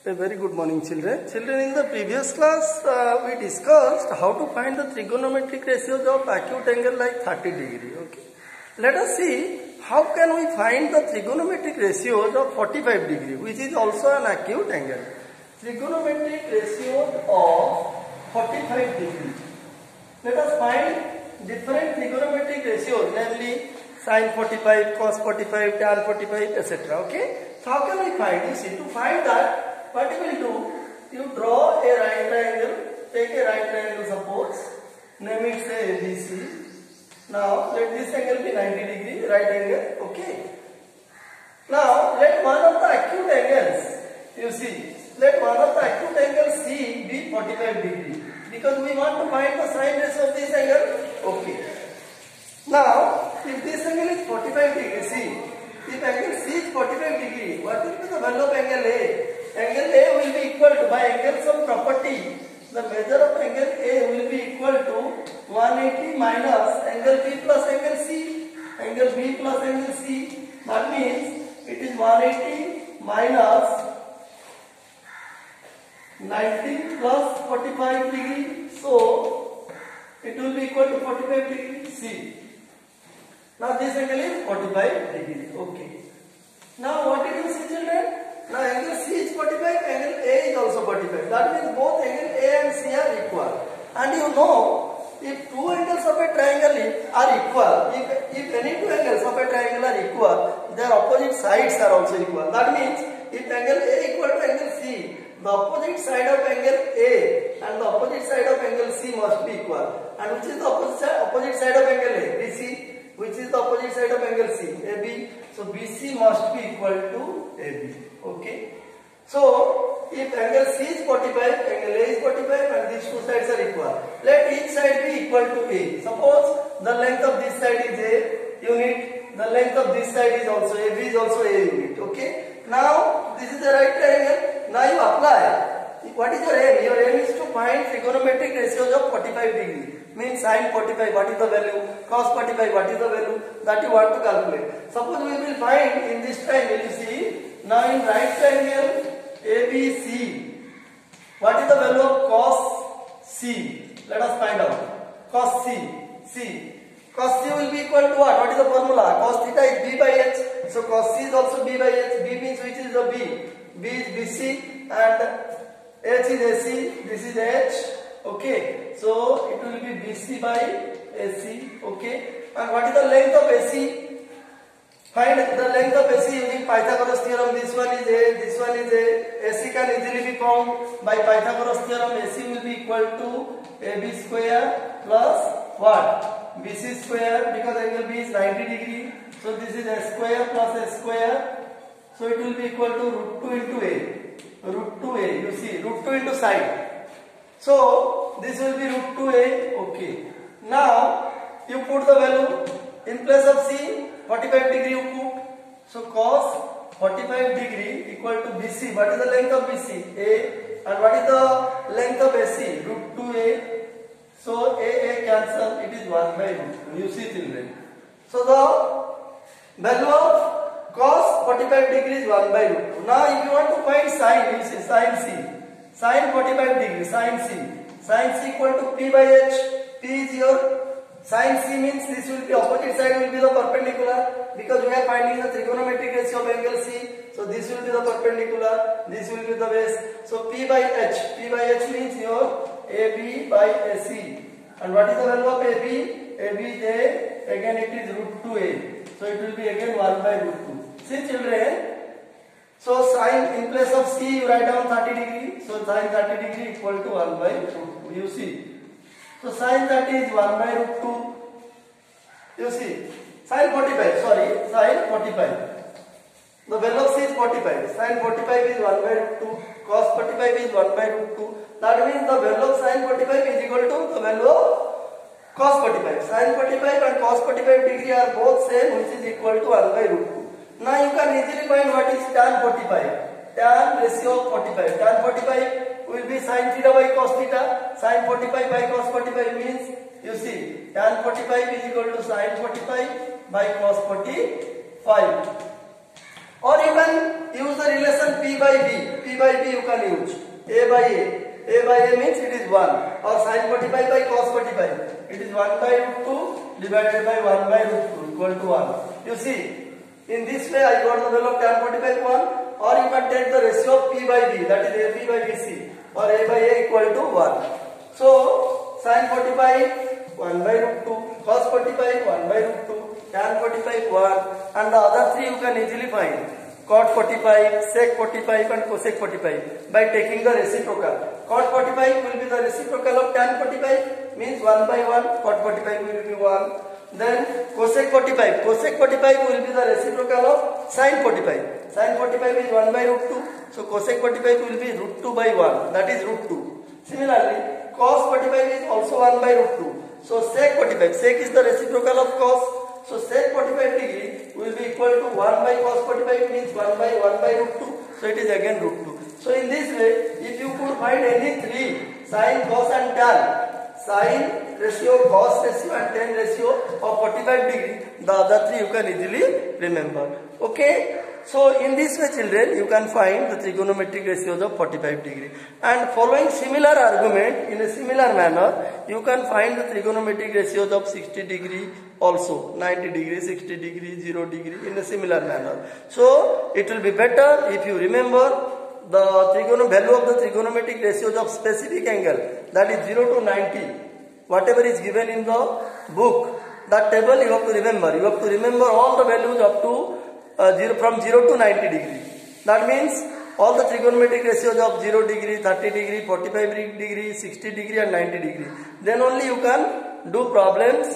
A very good morning, children. Children, in the previous class, we discussed how to find the trigonometric ratios of acute angle like 30 degree. Okay. Let us see how can we find the trigonometric ratios of 45 degree, which is also an acute angle. Trigonometric ratios of 45 degree. Let us find different trigonometric ratios, namely sin 45, cos 45, tan 45, etc. Okay. So how can we find? You see, to find that, what you will do, you draw a right triangle, take a right triangle suppose, name it say ABC. Now let this angle be 90 degree, right angle, okay. Now let one of the acute angles, you see, let one of the acute angles C be 45 degree, because we want to find the sine ratio of this angle, okay. Now if this angle is 45 degree, see, if angle C is 45 degree, what will be the value of angle A? Angle A will be equal to, by angles of property, the measure of angle A will be equal to 180 minus angle B plus angle C. Angle B plus angle C. That means it is 180 minus 90 plus 45 degree. So it will be equal to 45 degree C. Now this angle is 45 degree. Okay. Now what did you see, children? Now angle C is 45, angle A is also 45. That means both angle A and C are equal. And you know, if two angles of a triangle are equal, if any two angles of a triangle are equal, their opposite sides are also equal. That means if angle A equal to angle C, the opposite side of angle A and the opposite side of angle C must be equal. And which is the opposite side of angle A? BC. Which is the opposite side of angle C? AB. So BC must be equal to AB. Okay. So if angle C is 45, angle A is 45, and these two sides are equal. Let each side be equal to A. Suppose the length of this side is A unit, the length of this side is also AB is also A unit. Okay. Now this is the right triangle. Now you apply. What is your aim? Your aim is to find trigonometric ratios of 45 degree. Means sin 45, what is the value? Cos 45, what is the value? That you want to calculate. Suppose we will find in this triangle, you see, now in right triangle ABC, what is the value of cos C? Let us find out. Cos C. Cos C will be equal to what? What is the formula? Cos theta is B by H. So cos C is also B by H. B means which is the B? B is BC and H is AC. This is H. Okay, so it will be BC by AC. Okay, and what is the length of AC? Find the length of AC using Pythagoras theorem. This one is A, this one is A. AC can easily be found by Pythagoras theorem. AC will be equal to AB square plus what? BC square, because angle B is 90 degree. So this is A square plus A square. So it will be equal to root 2 into A. Root 2A, you see, root 2 into side. So this will be root 2A. Okay. Now you put the value in place of C, 45 degree you put. So cos 45 degree equal to BC. What is the length of BC? A. And what is the length of AC? Root 2A. So A cancel. It is 1 by root 2. You see, children. So the value of cos 45 degree is 1 by root 2. Now if you want to find sine, you see sin C. Sin 45 degree, sin C. Sin C equal to P by H. P is your sin C means this will be opposite side will be the perpendicular, because we are finding the trigonometric ratio of angle C. So this will be the perpendicular, this will be the base. So P by H. P by H means your AB by AC. And what is the value of AB? AB is A. Again it is root 2A. So it will be again 1 by root 2. See, children. So sin in place of C you write down 30 degree. So sin 30 degree equal to 1 by root 2. You see. So sin 30 is 1 by root 2. You see. Sin 45. Sorry. Sin 45. The value of C is 45. Sin 45 is 1 by root 2. Cos 45 is 1 by root 2. That means the value of sin 45 is equal to the value of cos 45. Sin 45 and cos 45 degree are both same, which is equal to 1 by root 2. Now you can easily find what is tan 45. Tan ratio of 45. Tan 45 will be sin theta by cos theta. Sin 45 by cos 45 means, you see, tan 45 is equal to sin 45 by cos 45. Or you can use the relation P by B. P by B you can use. A by A. A by A means it is 1. Or sin 45 by cos 45. It is 1 by root 2 divided by 1 by root 2 equal to 1. You see, in this way I got the value of tan 45 1. Or you can take the ratio of P by B, that is AP by BC. Or A by A equal to 1. So, sin 45 1 by root 2. Cos 45 1 by root 2. Tan 45 1. And the other three you can easily find. Cot 45, sec 45 and cosec 45 by taking the reciprocal. Cot 45 will be the reciprocal of tan 45 means 1 by 1. Cot 45 will be 1. Then cosec 45. Cosec 45 will be the reciprocal of sin 45. Sin 45 is 1 by root 2. So cosec 45 will be root 2 by 1. That is root 2. Similarly, cos 45 is also 1 by root 2. So sec 45. Sec is the reciprocal of cos. So sec 45 degree will be equal to 1 by cos 45 means 1 by root 2. So it is again root 2. So in this way, if you could find any three, sin, cos and tan, sin ratio, cos ratio and tan ratio of 45 degree, the other three you can easily remember. Okay. So in this way children, you can find the trigonometric ratios of 45 degree. And following similar argument in a similar manner, you can find the trigonometric ratios of 60 degree also, 90 degree, 60 degree, 0 degree in a similar manner. So it will be better if you remember the value of the trigonometric ratios of specific angle, that is 0 to 90, whatever is given in the book, that table you have to remember. You have to remember all the values up to from 0 to 90 degree. That means all the trigonometric ratios of 0 degree, 30 degree, 45 degree, 60 degree and 90 degree. Then only you can do problems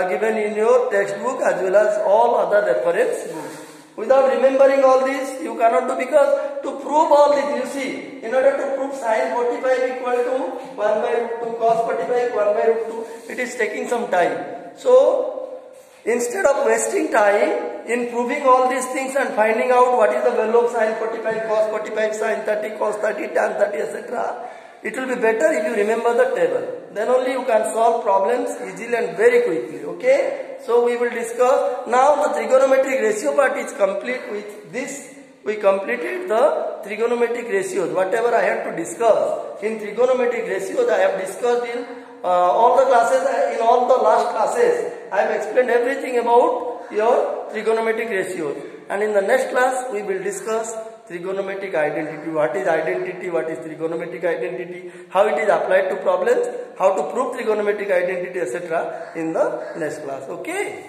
given in your textbook as well as all other reference books. Without remembering all this, you cannot do, because to prove all this, you see, in order to prove sin 45 equal to 1 by root 2, cos 45 1 by root 2, it is taking some time. So, instead of wasting time in proving all these things and finding out what is the value of sin 45, cos 45, sin 30, cos 30, tan 30, etc., it will be better if you remember the table. Then only you can solve problems easily and very quickly. Okay? So we will discuss. Now the trigonometric ratio part is complete. With this, we completed the trigonometric ratios. Whatever I had to discuss in trigonometric ratios, I have discussed in all the classes. In all the last classes, I have explained everything about your trigonometric ratios. And in the next class, we will discuss trigonometric identity. What is identity? What is trigonometric identity? How it is applied to problems? How to prove trigonometric identity, etc. in the next class. Okay.